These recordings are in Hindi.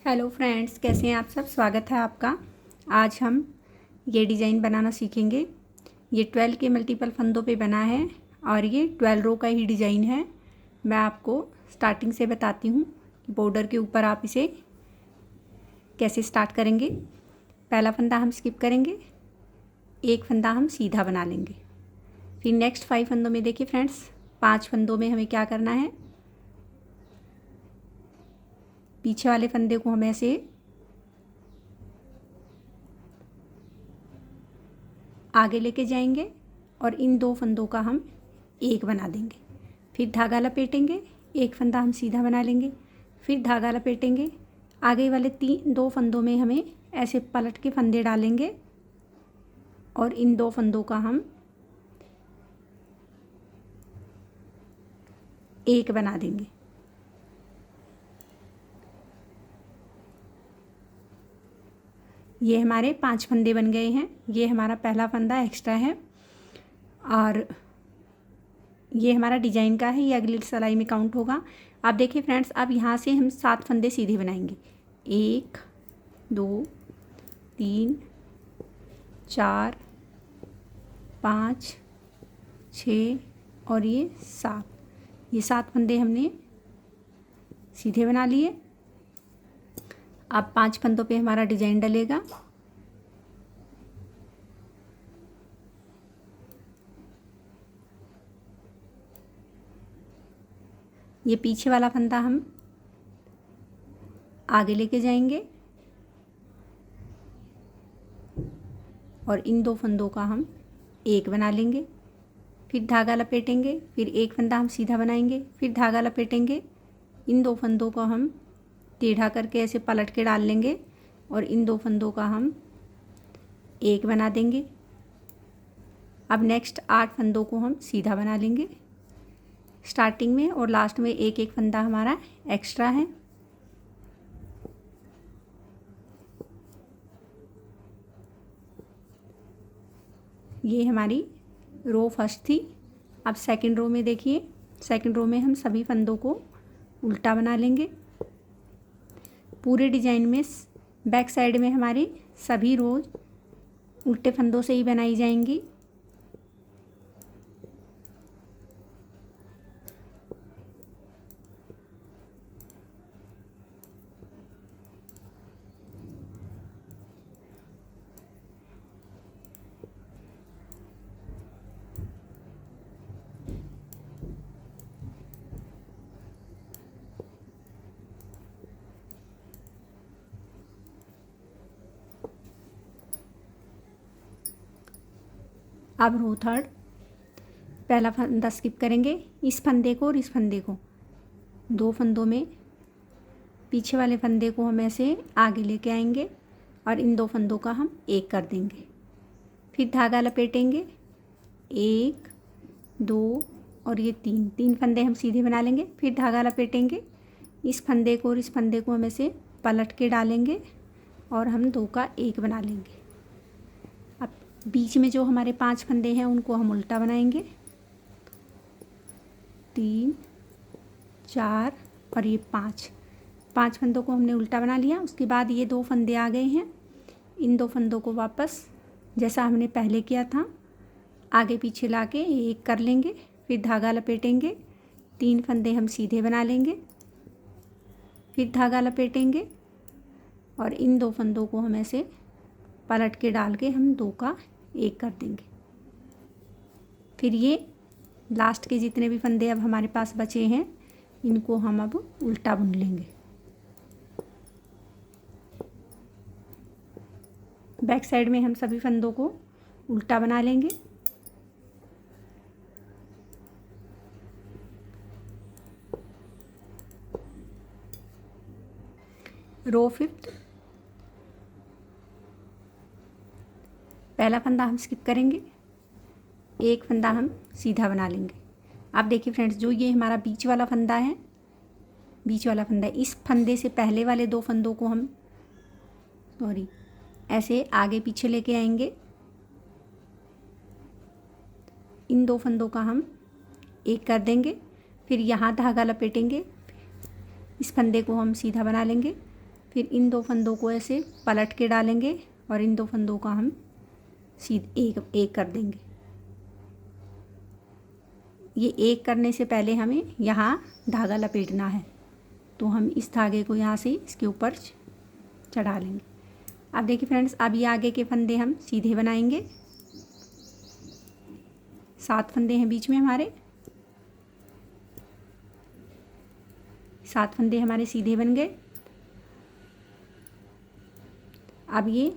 हेलो फ्रेंड्स, कैसे हैं आप सब। स्वागत है आपका। आज हम ये डिज़ाइन बनाना सीखेंगे। ये 12 के मल्टीपल फंदों पे बना है और ये 12 रो का ही डिज़ाइन है। मैं आपको स्टार्टिंग से बताती हूँ कि बॉर्डर के ऊपर आप इसे कैसे स्टार्ट करेंगे। पहला फंदा हम स्किप करेंगे, एक फंदा हम सीधा बना लेंगे। फिर नेक्स्ट 5 फंदों में देखिए फ्रेंड्स, 5 फंदों में हमें क्या करना है, पीछे वाले फंदे को हम ऐसे आगे लेके जाएंगे और इन 2 फंदों का हम एक बना देंगे। फिर धागा लपेटेंगे, एक फंदा हम सीधा बना लेंगे, फिर धागा लपेटेंगे। आगे वाले 2 फंदों में हमें ऐसे पलट के फंदे डालेंगे और इन 2 फंदों का हम एक बना देंगे। ये हमारे 5 फंदे बन गए हैं। ये हमारा पहला फंदा एक्स्ट्रा है और ये हमारा डिजाइन का है, ये अगली सिलाई में काउंट होगा। आप देखिए फ्रेंड्स, अब यहाँ से हम 7 फंदे सीधे बनाएंगे। 1 2 3 4 5 6 और ये 7। ये 7 फंदे हमने सीधे बना लिए। अब 5 फंदों पे हमारा डिजाइन डलेगा। ये पीछे वाला फंदा हम आगे लेके जाएंगे और इन 2 फंदों का हम एक बना लेंगे। फिर धागा लपेटेंगे, फिर एक फंदा हम सीधा बनाएंगे, फिर धागा लपेटेंगे। इन 2 फंदों को हम टेढ़ा करके ऐसे पलट के डाल लेंगे और इन 2 फंदों का हम एक बना देंगे। अब नेक्स्ट 8 फंदों को हम सीधा बना लेंगे। स्टार्टिंग में और लास्ट में एक एक फंदा हमारा एक्स्ट्रा है। ये हमारी रो फर्स्ट थी। अब सेकंड रो में देखिए, सेकंड रो में हम सभी फंदों को उल्टा बना लेंगे। पूरे डिजाइन में बैक साइड में हमारी सभी रोज उल्टे फंदों से ही बनाई जाएंगी। अब रो थर्ड, पहला फंदा स्किप करेंगे। इस फंदे को और इस फंदे को, 2 फंदों में पीछे वाले फंदे को हम ऐसे आगे लेके आएंगे और इन 2 फंदों का हम एक कर देंगे। फिर धागा लपेटेंगे, 1 2 और ये 3 फंदे हम सीधे बना लेंगे। फिर धागा लपेटेंगे, इस फंदे को और इस फंदे को हम ऐसे पलट के डालेंगे और हम 2 का एक बना लेंगे। अब बीच में जो हमारे 5 फंदे हैं उनको हम उल्टा बनाएंगे। 3 4 और ये 5 फंदों को हमने उल्टा बना लिया। उसके बाद ये 2 फंदे आ गए हैं। इन 2 फंदों को वापस जैसा हमने पहले किया था आगे पीछे लाके एक कर लेंगे। फिर धागा लपेटेंगे, 3 फंदे हम सीधे बना लेंगे, फिर धागा लपेटेंगे और इन 2 फंदों को हम ऐसे पलट के डाल के हम 2 का एक कर देंगे। फिर ये लास्ट के जितने भी फंदे अब हमारे पास बचे हैं इनको हम अब उल्टा बुन लेंगे। बैक साइड में हम सभी फंदों को उल्टा बना लेंगे। रो फिफ्थ, पहला फंदा हम स्किप करेंगे, एक फंदा हम सीधा बना लेंगे। आप देखिए फ्रेंड्स, जो ये हमारा बीच वाला फंदा है, बीच वाला फंदा, इस फंदे से पहले वाले 2 फंदों को हम ऐसे आगे पीछे लेके आएंगे। इन 2 फंदों का हम एक कर देंगे। फिर यहाँ धागा लपेटेंगे, इस फंदे को हम सीधा बना लेंगे फिर इन 2 फंदों को ऐसे पलट के डालेंगे और इन 2 फंदों का हम सीधे एक कर देंगे। ये एक करने से पहले हमें यहाँ धागा लपेटना है, तो हम इस धागे को यहाँ से इसके ऊपर चढ़ा लेंगे। अब देखिए फ्रेंड्स, अब ये आगे के फंदे हम सीधे बनाएंगे। 7 फंदे हैं बीच में हमारे, 7 फंदे हमारे सीधे बन गए। अब ये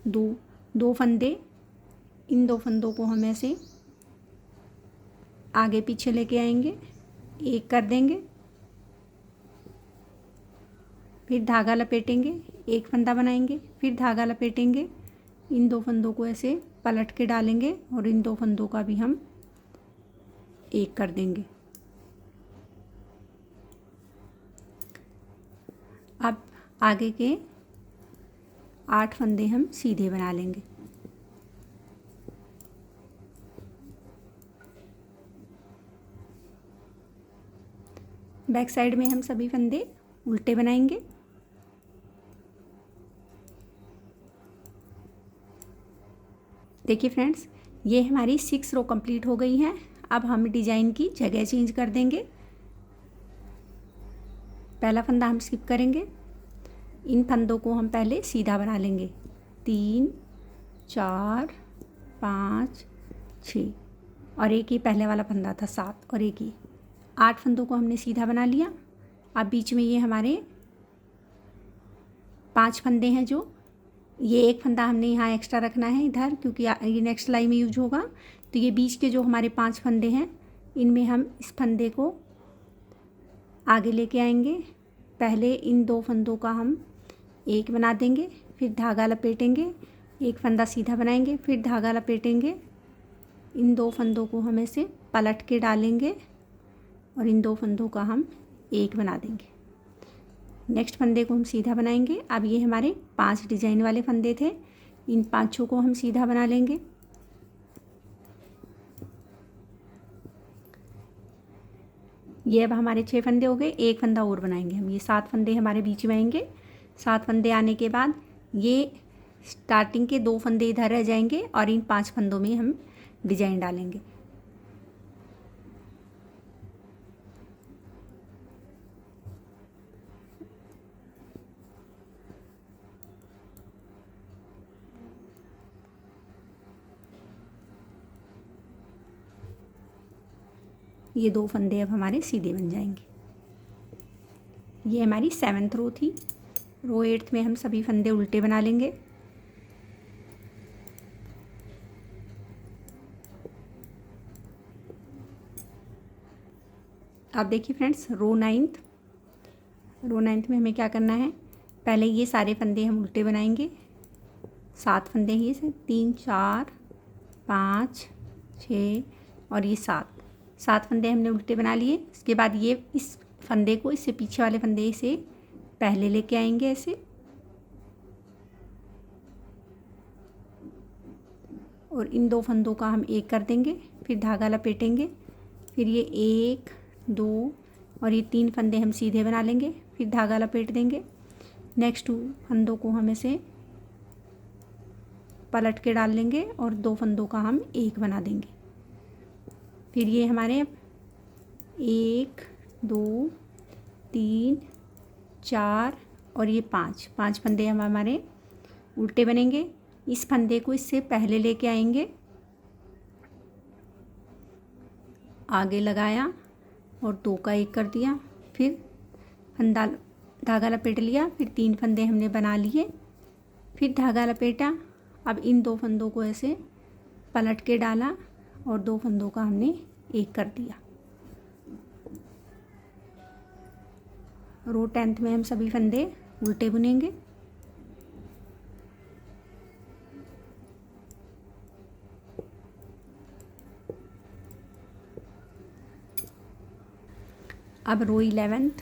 दो फंदे, इन 2 फंदों को हम ऐसे आगे पीछे लेके आएंगे, एक कर देंगे, फिर धागा लपेटेंगे, एक फंदा बनाएंगे, फिर धागा लपेटेंगे, इन 2 फंदों को ऐसे पलट के डालेंगे और इन 2 फंदों का भी हम एक कर देंगे। अब आगे के 8 फंदे हम सीधे बना लेंगे। बैक साइड में हम सभी फंदे उल्टे बनाएंगे। देखिए फ्रेंड्स, ये हमारी 6 रो कंप्लीट हो गई हैं। अब हम डिज़ाइन की जगह चेंज कर देंगे। पहला फंदा हम स्किप करेंगे। इन फंदों को हम पहले सीधा बना लेंगे। 3 4 5 6 और एक ही पहले वाला फंदा था 7 और एक ही 8 फंदों को हमने सीधा बना लिया। अब बीच में ये हमारे 5 फंदे हैं, जो ये एक फंदा हमने यहाँ एक्स्ट्रा रखना है इधर, क्योंकि ये नेक्स्ट सिलाई में यूज होगा। तो ये बीच के जो हमारे 5 फंदे हैं, इनमें हम इस फंदे को आगे लेके आएंगे। पहले इन 2 फंदों का हम एक बना देंगे, फिर धागा लपेटेंगे, एक फंदा सीधा बनाएंगे, फिर धागा लपेटेंगे, इन 2 फंदों को हम ऐसे पलट के डालेंगे और इन 2 फंदों का हम एक बना देंगे। नेक्स्ट फंदे को हम सीधा बनाएंगे। अब ये हमारे 5 डिजाइन वाले फंदे थे, इन 5 को हम सीधा बना लेंगे। ये अब हमारे 6 फंदे हो गए, एक फंदा और बनाएंगे हम। ये 7 फंदे हमारे बीच में आएंगे। 7 फंदे आने के बाद ये स्टार्टिंग के 2 फंदे इधर रह जाएंगे और इन 5 फंदों में हम डिजाइन डालेंगे। ये 2 फंदे अब हमारे सीधे बन जाएंगे। ये हमारी 7th रो थी। रो 8th में हम सभी फंदे उल्टे बना लेंगे। अब देखिए फ्रेंड्स, रो 9th में हमें क्या करना है, पहले ये सारे फंदे हम उल्टे बनाएंगे। 7 फंदे हैं, ये 3 4 5 6 और ये 7 फंदे हमने उल्टे बना लिए। इसके बाद ये इस फंदे को इससे पीछे वाले फंदे से पहले लेके आएंगे ऐसे, और इन 2 फंदों का हम एक कर देंगे, फिर धागा लपेटेंगे, फिर ये 1 2 और ये 3 फंदे हम सीधे बना लेंगे, फिर धागा लपेट देंगे। नेक्स्ट 2 फंदों को हम ऐसे पलट के डाल लेंगे और 2 फंदों का हम एक बना देंगे। फिर ये हमारे 1 2 3 4 और ये 5 फंदे हम हमारे उल्टे बनेंगे। इस फंदे को इससे पहले लेके आएंगे, आगे लगाया और 2 का एक कर दिया, फिर फंदा धागा लपेट लिया, फिर 3 फंदे हमने बना लिए, फिर धागा लपेटा। अब इन 2 फंदों को ऐसे पलट के डाला और 2 फंदों का हमने एक कर दिया। रो 10th में हम सभी फंदे उल्टे बुनेंगे। अब रो 11th,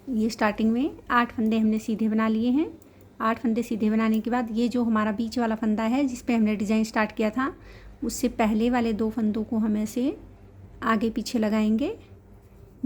ये स्टार्टिंग में 8 फंदे हमने सीधे बना लिए हैं। 8 फंदे सीधे बनाने के बाद ये जो हमारा बीच वाला फंदा है जिस पे हमने डिज़ाइन स्टार्ट किया था, उससे पहले वाले 2 फंदों को हम ऐसे आगे पीछे लगाएंगे,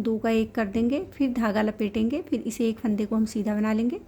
2 का 1 कर देंगे, फिर धागा लपेटेंगे, फिर इसे एक फंदे को हम सीधा बना लेंगे,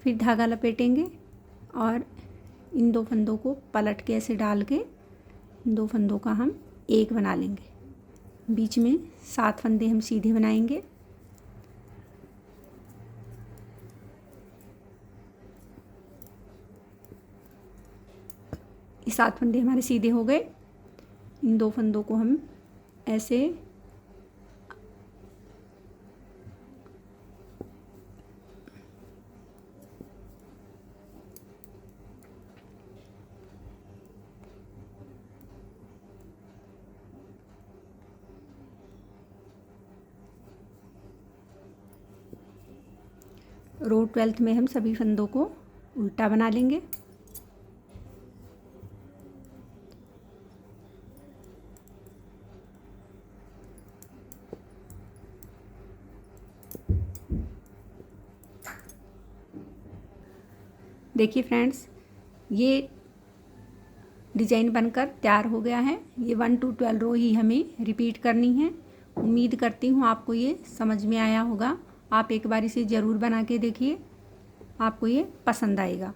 फिर धागा लपेटेंगे और इन 2 फंदों को पलट के ऐसे डाल के 2 फंदों का हम एक बना लेंगे। बीच में 7 फंदे हम सीधे बनाएंगे। ये 7 फंदे हमारे सीधे हो गए। इन 2 फंदों को हम ऐसे रो 12 में हम सभी फंदों को उल्टा बना लेंगे। देखिए फ्रेंड्स, ये डिज़ाइन बनकर तैयार हो गया है। ये 1 to 12 रो ही हमें रिपीट करनी है। उम्मीद करती हूँ आपको ये समझ में आया होगा। आप एक बार इसे ज़रूर बना के देखिए, आपको ये पसंद आएगा।